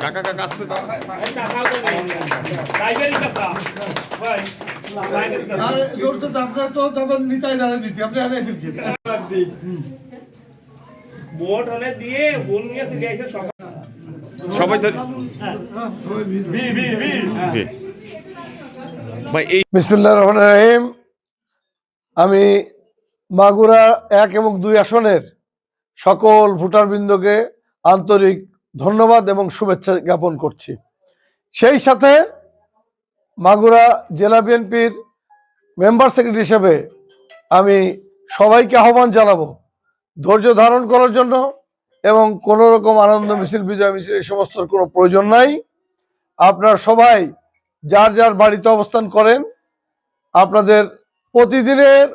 কাকা কাকা আসতে দাও। ভোট হলে দিয়ে বোন নিয়ে চলে আসে সবাই বিসমিল্লাহির রহমানির রহিম। আমি মাগুরা 1 এবং 2 আসনের সকল ভোটারবৃন্দকে আন্তরিক ধন্যবাদ এবং শুভেচ্ছা জ্ঞাপন করছি। সেই সাথে মাগুরা জেলা বিএনপির মেম্বার সেক্রেটারি হিসেবে আমি সবাইকে আহ্বান জানাবো ধৈর্য ধারণ করার জন্য এবং কোনো রকম আনন্দ মিছিল, বিজয় মিছিল এই সমস্ত কোনো প্রয়োজন নাই। আপনারা সবাই যার যার বাড়িতে অবস্থান করেন। আপনাদের প্রতিদিনের